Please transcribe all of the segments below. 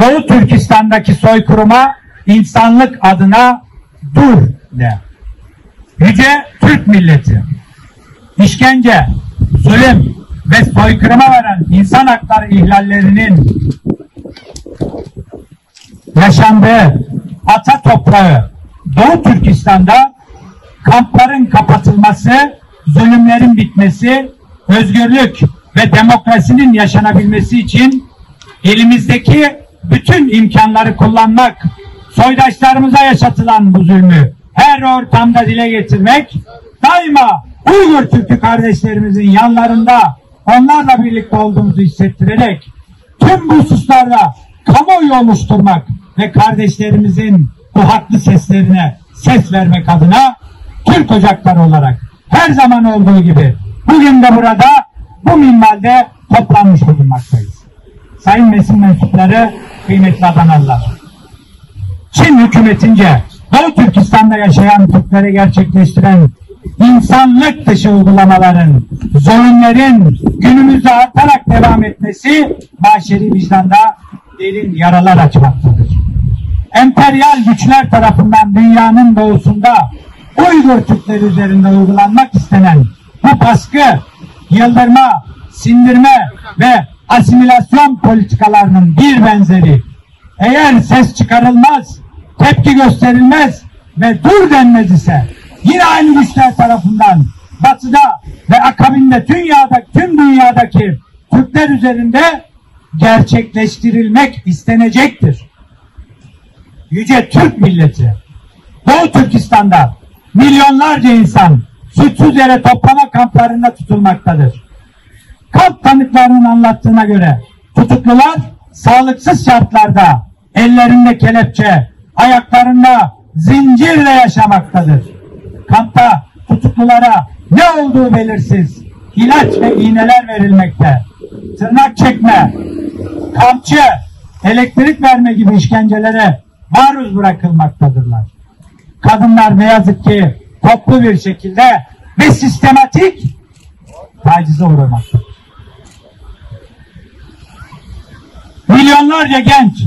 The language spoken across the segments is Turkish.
Doğu Türkistan'daki soykırıma insanlık adına dur de. Yüce Türk milleti, işkence, zulüm ve soykırıma varan insan hakları ihlallerinin yaşandığı ata toprağı Doğu Türkistan'da kampların kapatılması, zulümlerin bitmesi, özgürlük ve demokrasinin yaşanabilmesi için elimizdeki bütün imkanları kullanmak, soydaşlarımıza yaşatılan bu zulmü her ortamda dile getirmek, daima Uygur Türk'ü kardeşlerimizin yanlarında onlarla birlikte olduğumuzu hissettirerek tüm bu hususlarda kamuoyu oluşturmak ve kardeşlerimizin bu haklı seslerine ses vermek adına Türk Ocakları olarak her zaman olduğu gibi bugün de burada bu minvalde toplanmış bulunmaktayız. Sayın meclis mensupları, kıymetli Adanalılar, Çin hükümetince Doğu Türkistan'da yaşayan Türklere gerçekleştiren insanlık dışı uygulamaların, zulümlerin günümüzde artarak devam etmesi başeri vicdanda derin yaralar açmaktadır. Emperyal güçler tarafından dünyanın doğusunda Uygur Türkleri üzerinde uygulanmak istenen bu baskı, yıldırma, sindirme ve asimilasyon politikalarının bir benzeri, eğer ses çıkarılmaz, tepki gösterilmez ve dur denmez ise yine aynı güçler tarafından Batı'da ve akabinde tüm dünyadaki Türkler üzerinde gerçekleştirilmek istenecektir. Yüce Türk milleti, Doğu Türkistan'da milyonlarca insan suçsuz yere toplama kamplarında tutulmaktadır. Kamp tanıklarının anlattığına göre tutuklular sağlıksız şartlarda ellerinde kelepçe, ayaklarında zincirle yaşamaktadır. Kampta tutuklulara ne olduğu belirsiz ilaç ve iğneler verilmekte. Tırnak çekme, kamçı, elektrik verme gibi işkencelere maruz bırakılmaktadırlar. Kadınlar ne yazık ki toplu bir şekilde ve sistematik tacize uğramaktadır. Milyonlarca genç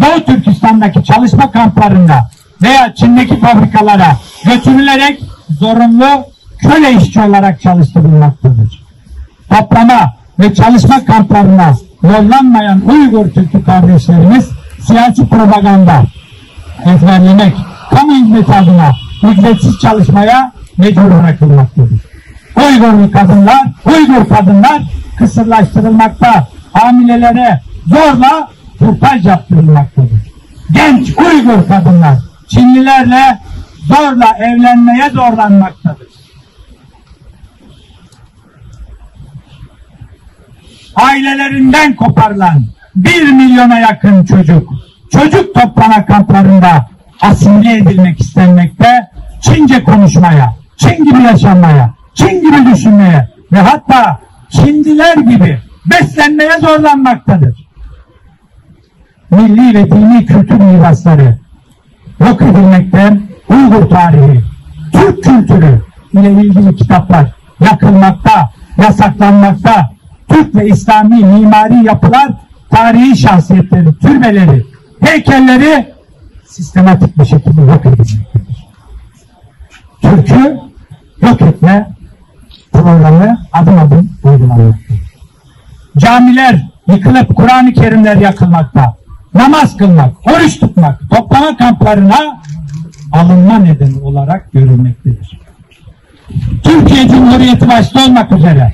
Doğu Türkistan'daki çalışma kamplarında veya Çin'deki fabrikalara götürülerek zorunlu köle işçi olarak çalıştırılmaktadır. Toplama ve çalışma kamplarına yollanmayan Uygur Türk'ü kardeşlerimiz siyasi propaganda ezberlemek, kamu hizmeti adına ücretsiz çalışmaya mecbur bırakılmaktadır. Uygur kadınlar kısırlaştırılmakta, hamilelere zorla kürtaj yaptırılmaktadır. Genç Uygur kadınlar Çinlilerle zorla evlenmeye zorlanmaktadır. Ailelerinden koparılan 1 milyona yakın çocuk toplama kamplarında asimile edilmek istenmekte, Çince konuşmaya, Çin gibi yaşanmaya, Çin gibi düşünmeye ve hatta Çinliler gibi beslenmeye zorlanmaktadır. Milli ve dini kültür mirasları yok edilmekte, Uygur tarihi, Türk kültürü ile ilgili kitaplar yakılmakta, yasaklanmakta, Türk ve İslami mimari yapılar, tarihi şahsiyetleri, türbeleri, heykelleri sistematik bir şekilde yok edilmektedir. Türk'ü yok etme programı adım adım uygulanmaktadır. Camiler yıkılıp Kur'an-ı Kerimler yakılmakta, namaz kılmak, oruç tutmak, toplama kamplarına alınma nedeni olarak görülmektedir. Türkiye Cumhuriyeti başta olmak üzere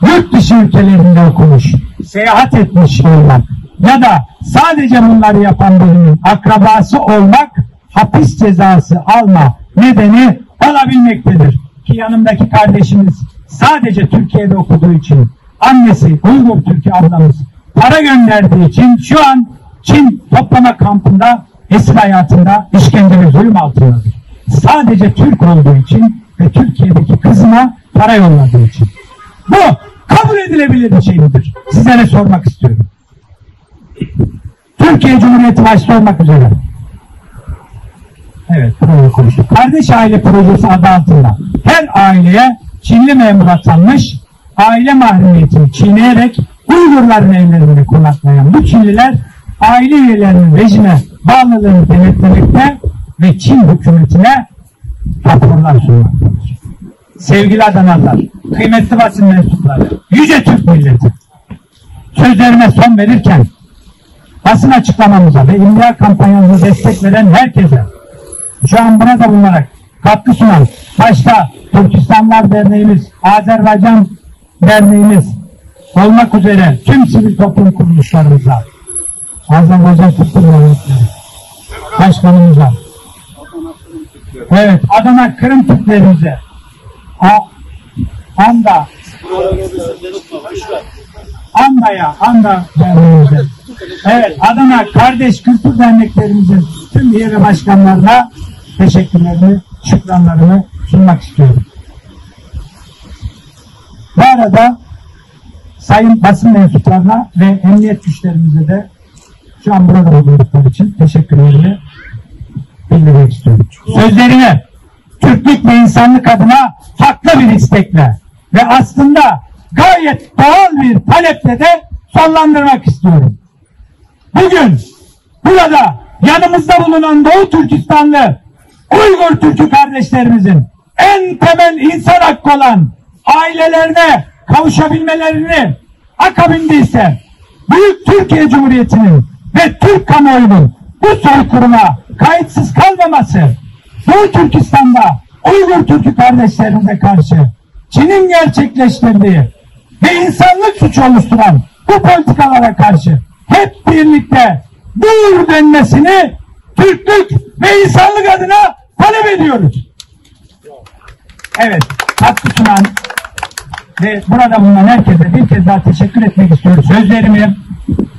yurt dışı ülkelerinde okumuş, seyahat etmiş olmak ya da sadece bunları yapan birinin akrabası olmak hapis cezası alma nedeni olabilmektedir. Ki yanımdaki kardeşimiz sadece Türkiye'de okuduğu için, annesi Uygur Türk'ü ablamız para gönderdiği için şu an Çin toplama kampında esir hayatında işkence ve zulüm altındadır. Sadece Türk olduğu için ve Türkiye'deki kızına para yolladığı için. Bu kabul edilebilir bir şey midir? Sizlere sormak istiyorum. Türkiye Cumhuriyeti başta olmak üzere. Evet, burayı konuştuk. Kardeş Aile Projesi adı altında her aileye Çinli memur atanmış, aile mahremiyetini çiğneyerek Uygurların evlerinde konaklayan bu Çinliler aile üyelerinin rejime bağlılığını denetlemekte ve Çin hükümetine raporlar sunmaktadır. Sevgili Adanalılar, kıymetli basın mensupları, yüce Türk milleti, sözlerime son verirken basın açıklamamıza ve imla kampanyamıza destek veren herkese, şu an buna da bulunarak katkı sunan, başta Türkistanlar Derneğimiz, Azerbaycan Derneğimiz olmak üzere tüm sivil toplum kuruluşlarımıza, Azerbaycan Türk Milliyetleri Başkanımıza, evet, Adana Kırım Türklerimize, Anda Derneğimize, evet, Adana Kardeş Kültür Derneklerimizin tüm üye ve başkanlarına teşekkürlerimi, şükranlarımı sunmak istiyorum. Bu arada sayın basın mensuplarına ve emniyet güçlerimize de şu an burada bulundukları için teşekkürlerimi bildirmek istiyorum. Sözlerimi Türklük ve insanlık adına haklı bir istekle ve aslında gayet doğal bir taleple de sonlandırmak istiyorum. Bugün burada yanımızda bulunan Doğu Türkistanlı Uygur Türk'ü kardeşlerimizin en temel insan hakkı olan ailelerine kavuşabilmelerini, akabinde ise Büyük Türkiye Cumhuriyeti'nin ve Türk kamuoyunun bu soykırıma kayıtsız kalmaması, Doğu Türkistan'da Uygur Türk'ü kardeşlerimize karşı Çin'in gerçekleştirdiği ve insanlık suçu oluşturan bu politikalara karşı hep birlikte dur denmesini Türklük ve insanlık adına talep ediyoruz. Evet, katkı sunan ve burada bulunan herkese bir kez daha teşekkür etmek istiyorum. Sözlerimi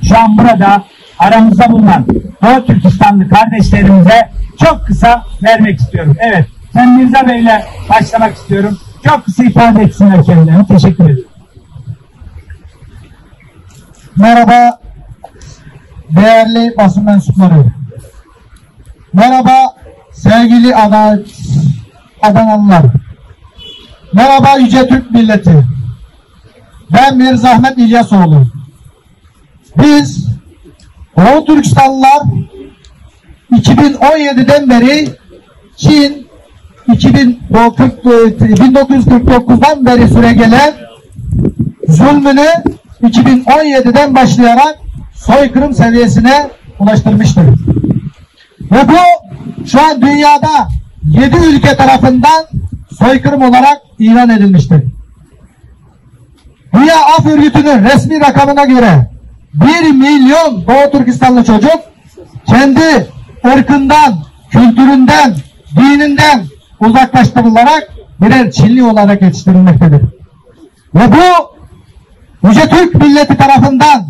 şu an burada aramızda bulunan Doğu Türkistanlı kardeşlerimize çok kısa vermek istiyorum. Evet, ben Mirza Bey'le başlamak istiyorum. Çok kısa ifade etsinler kendilerini. Teşekkür ederim. Merhaba değerli basın mensupları. Merhaba sevgili Adanalılar. Merhaba yüce Türk milleti. Ben Mirza Ahmet İlyasoğlu. Biz Doğu Türkistanlılar 2017'den beri Çin 1949'dan beri süregelen zulmünü 2017'den başlayarak soykırım seviyesine ulaştırmıştır. Ve bu şu an dünyada 7 ülke tarafından soykırım olarak ilan edilmiştir. Dünya Af Örgütü'nün resmi rakamına göre 1 milyon Doğu Türkistanlı çocuk kendi ırkından, kültüründen, dininden uzaklaştırılarak birer Çinli olarak yetiştirilmektedir. Ve bu Yüce Türk milleti tarafından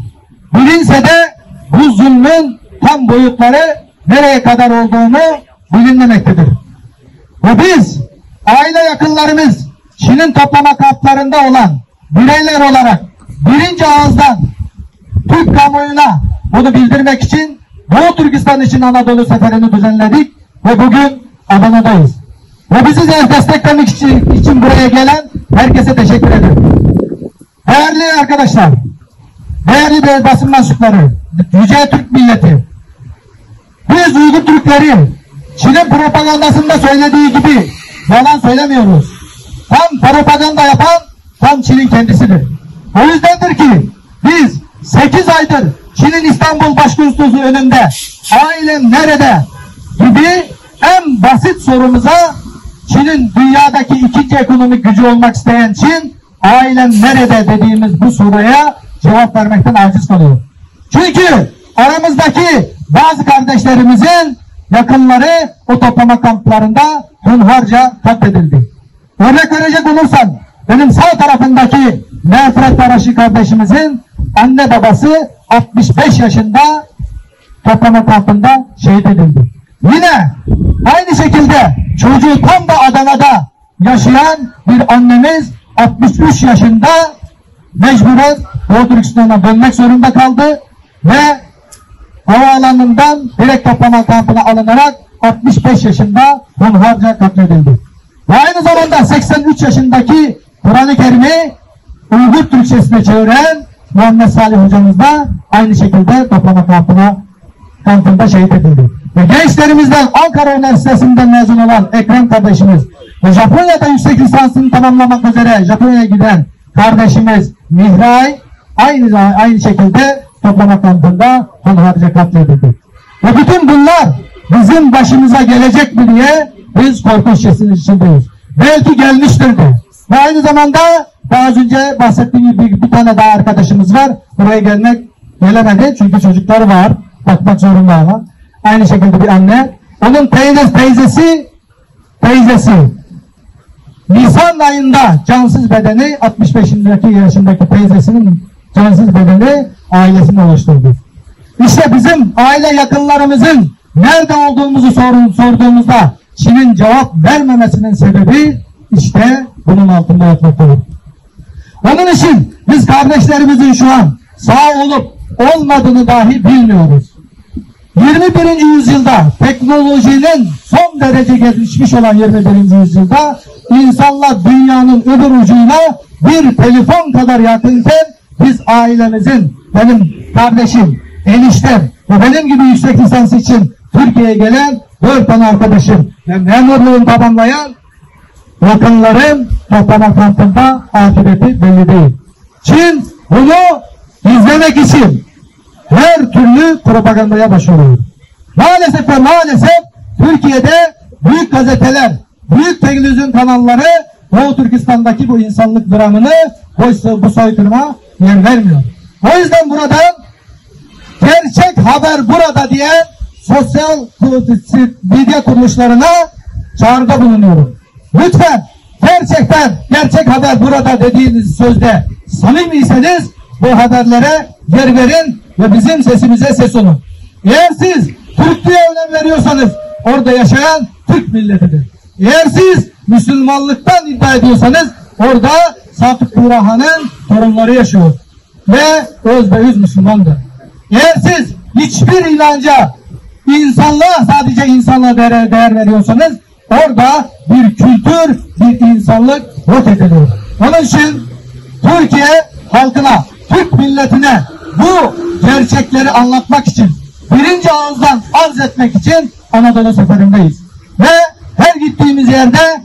bilinse de bu zulmün tam boyutları nereye kadar olduğunu bilinmemektedir. Ve biz aile yakınlarımız Çin'in toplama kamplarında olan bireyler olarak birinci ağızdan Türk kamuoyuna bunu bildirmek için Doğu Türkistan için Anadolu seferini düzenledik ve bugün Adana'dayız. Ve bizi desteklemek için buraya gelen herkese teşekkür ederim. Değerli arkadaşlar, değerli basın mensupları, yüce Türk milleti, biz Uygur Türkleri Çin'in propagandasında söylediği gibi yalan söylemiyoruz. Tam propaganda yapan tam Çin'in kendisidir. O yüzdendir ki biz 8 aydır Çin'in İstanbul Başkonsolosluğu önünde ailem nerede gibi en basit sorumuza Çin'in dünyadaki ikinci ekonomik gücü olmak isteyen Çin, ailem nerede dediğimiz bu soruya cevap vermekten aciz kalıyor. Çünkü aramızdaki bazı kardeşlerimizin yakınları o toplama kamplarında hunharca katledildi. Örnek verecek olursam benim sağ tarafındaki Nefret Taraşı kardeşimizin anne babası 65 yaşında toplama kampında şehit edildi. Yine aynı şekilde çocuğu tam da Adana'da yaşayan bir annemiz 63 yaşında mecburen Doğu Türkistan'a dönmek zorunda kaldı ve havaalanından direkt toplama kampına alınarak 65 yaşında hunharca katledildi. Ve aynı zamanda 83 yaşındaki Kur'an-ı Kerim'i Uygur Türkçesine çeviren Muhammed Salih hocamız da aynı şekilde toplama kampına kampında şehit edildi. Ve gençlerimizden Ankara Üniversitesi'nden mezun olan Ekrem kardeşimiz ve Japonya'da yüksek lisansını tamamlamak üzere Japonya'ya giden kardeşimiz Mihray aynı şekilde toplama kampında hunharca katledildi. Ve bütün bunlar bizim başımıza gelecek mi diye biz korku içindeyiz. Belki gelmiştir de. Ve aynı zamanda daha az önce bahsettiğim gibi bir tane daha arkadaşımız var. Buraya gelemedi çünkü çocukları var. Bakmak zorunda ama. Aynı şekilde bir anne. Onun teyzesi Nisan ayında cansız bedeni 65 yaşındaki teyzesinin cansız bedeni ailesini oluşturdu. İşte bizim aile yakınlarımızın nerede olduğumuzu sorduğumuzda Çin'in cevap vermemesinin sebebi işte bunun altında yatmaktadır. Onun için biz kardeşlerimizin şu an sağ olup olmadığını dahi bilmiyoruz. 21. yüzyılda teknolojinin son derece gelişmiş olan 21. yüzyılda insanlar dünyanın öbür ucuyla bir telefon kadar yakınken biz ailemizin, benim kardeşim, eniştem ve benim gibi yüksek lisans için Türkiye'ye gelen 4 tane arkadaşım ve memurluğunu tamamlayan yakınlarım toplama kampında akıbeti belli değil. Çin bunu izlemek için her türlü propagandaya başvuruyor. Maalesef ve maalesef Türkiye'de büyük gazeteler, büyük televizyon kanalları Doğu Türkistan'daki bu insanlık dramını, bu soykırıma yer vermiyor. O yüzden buradan gerçek haber burada diye sosyal medya kuruluşlarına çağrıda bulunuyorum. Lütfen gerçekten gerçek haber burada dediğiniz sözde samimiyseniz bu haberlere yer verin ve bizim sesimize ses olun. Eğer siz Türklüğe önem veriyorsanız orada yaşayan Türk milletidir. Eğer siz Müslümanlıktan iddia ediyorsanız orada Sadık Burhan'ın torunları yaşıyor ve özbeüz Müslümandır. Eğer siz hiçbir inanca, insanlığa, sadece insanlığa değer veriyorsanız orada bir kültür, bir insanlık yok ediliyor. Onun için Türkiye halkına, Türk milletine bu gerçekleri anlatmak için, birinci ağızdan arz etmek için Anadolu seferindeyiz. Ve her gittiğimiz yerde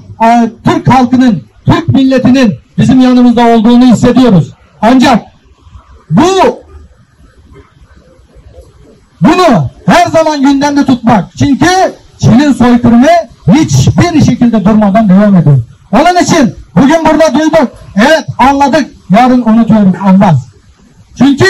Türk halkının, Türk milletinin bizim yanımızda olduğunu hissediyoruz. Ancak bunu her zaman gündemde tutmak. Çünkü Çin'in soykırımı hiçbir şekilde durmadan devam ediyor. Onun için bugün burada duyduk. Evet anladık. Yarın unutuyoruz. Olmaz. Çünkü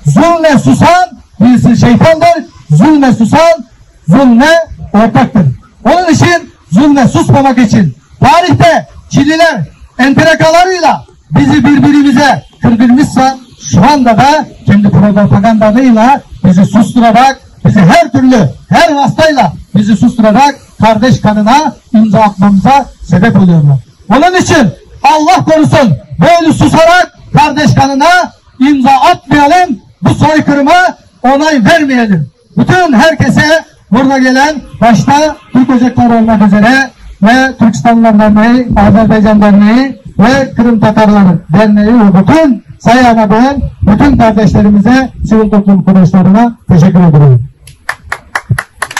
zulme susan birisi şeytandır. Zulme susan zulme ortaktır. Onun için zulme susmamak için tarihte Çinliler entrikalarıyla bizi birbirimize kırdırmışsa şu anda da kendi propagandalarıyla bizi susturarak, bizi her türlü, her hastayla bizi susturarak kardeş kanına imza atmamıza sebep oluyorlar. Onun için Allah korusun böyle susarak kardeş kanına imza atmayalım, bu soykırıma onay vermeyelim. Bütün herkese burada gelen başta Türk Ocakları olmak üzere ve Türkistanlılar Derneği, Azerbaycan Derneği ve Kırım Tatarları Derneği ve bütün Sayın Anadolu, bütün kardeşlerimize, sivil toplum kuruluşlarına teşekkür ediyorum.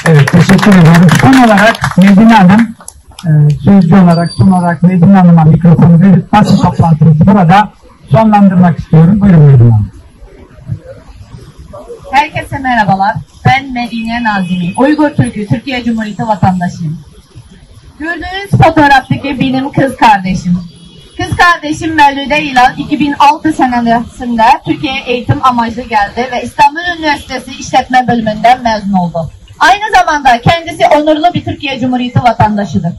Evet, teşekkür ederim. Son olarak Medine Hanım, sözcü olarak son olarak Medine Hanım'a mikrofonu verip basın toplantımızı burada sonlandırmak istiyorum. Buyurun Medine Hanım. Herkese merhabalar. Ben Medine Nazimi. Uygur Türk'ü, Türkiye Cumhuriyeti vatandaşıyım. Gördüğünüz fotoğraftaki benim kız kardeşim. Kız kardeşim Mevlüde İlal 2006 senesinde Türkiye'ye eğitim amaçlı geldi ve İstanbul Üniversitesi İşletme Bölümünden mezun oldu. Aynı zamanda kendisi onurlu bir Türkiye Cumhuriyeti vatandaşıdır.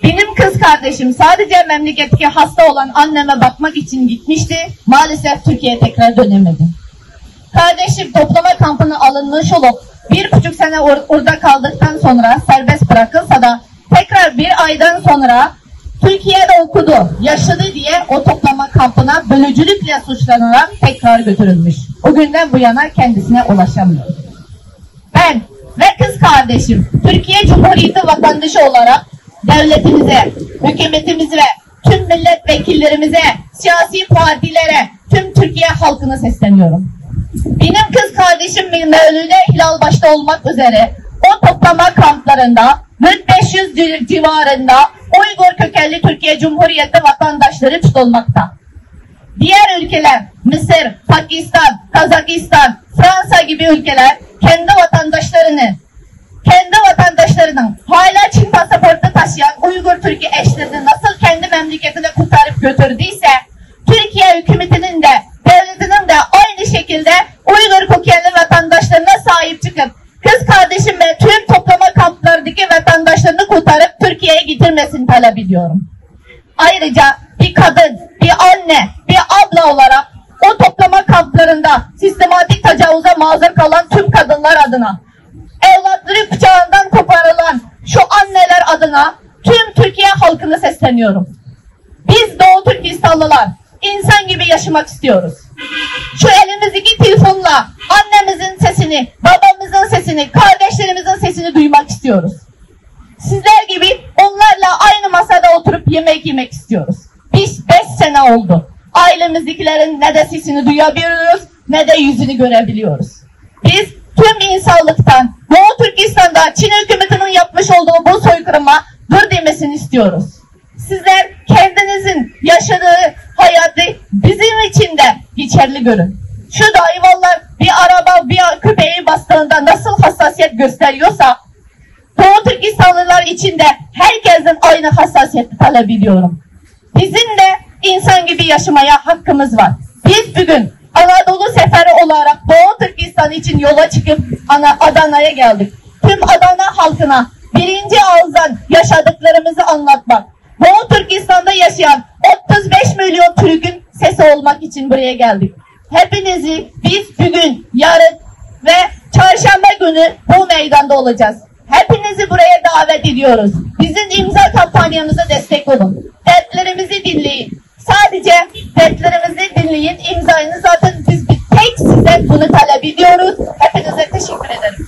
Benim kız kardeşim sadece memleketteki hasta olan anneme bakmak için gitmişti. Maalesef Türkiye'ye tekrar dönemedi. Kardeşim toplama kampına alınmış olup 1,5 sene orada kaldıktan sonra serbest bırakılsa da tekrar bir aydan sonra Türkiye'de okudu, yaşadı diye o toplama kampına bölücülükle suçlanarak tekrar götürülmüş. O günden bu yana kendisine ulaşamıyor. Ben ve kız kardeşim Türkiye Cumhuriyeti vatandaşı olarak devletimize, hükümetimize ve tüm milletvekillerimize, siyasi partilere, tüm Türkiye halkına sesleniyorum. Benim kız kardeşim kardeşim Mevlüde Hilal başta olmak üzere o toplama kamplarında 1500 civarında Uygur kökenli Türkiye Cumhuriyeti vatandaşları tutulmakta. Diğer ülkeler Mısır, Pakistan, Kazakistan, Fransa gibi ülkeler kendi vatandaşlarının hala Çin pasaportu taşıyan Uygur Türk'ü eşlerini nasıl kendi memleketine kurtarıp götürdüyse Türkiye hükümetinin de devletinin de aynı şekilde Uygur kökenli vatandaşlarına sahip çıkıp kız kardeşim ve tüm toplama kamplarındaki vatandaşlarını kurtarıp Türkiye'ye getirmesini talep ediyorum. Ayrıca bir kadın, bir anne, bir abla olarak o toplama kamplarında sistematik tecavüze maruz kalan tüm kadınlar adına, evlatları kucağından koparılan şu anneler adına tüm Türkiye halkına sesleniyorum. Biz Doğu Türkistanlılar insan gibi yaşamak istiyoruz. Şu elimizdeki telefonla annemizin sesini, babamızın sesini, kardeşlerimizin sesini duymak istiyoruz. Sizler gibi onlarla aynı masada oturup yemek yemek istiyoruz. Biz 5 sene oldu. Ailemizdekilerin ne de sesini duyabiliyoruz ne de yüzünü görebiliyoruz. Biz tüm insanlıktan Doğu Türkistan'da Çin hükümetinin yapmış olduğu bu soykırıma dur demesini istiyoruz. Sizler kendinizin yaşadığı hayatı bizim için de geçerli görün. Şu hayvanlar bir araba bir köpeği bastığında nasıl hassasiyet gösteriyorsa Doğu Türkistanlılar için de herkesin aynı hassasiyeti talep ediyorum. Bizim de insan gibi yaşamaya hakkımız var. Biz bugün Anadolu seferi olarak Doğu Türkistan için yola çıkıp Adana'ya geldik. Tüm Adana halkına birinci ağızdan yaşadıklarımızı anlatmak. Doğu Türkistan'da yaşayan 35 milyon Türk'ün sesi olmak için buraya geldik. Hepinizi biz bugün, yarın ve çarşamba günü bu meydanda olacağız. Hepinizi buraya davet ediyoruz. Bizim imza kampanyamıza destek olun. Dertlerimizi dinleyin. Sadece dertlerimizi dinleyin. İmzayını zaten biz tek size bunu talep ediyoruz. Hepinize teşekkür ederim.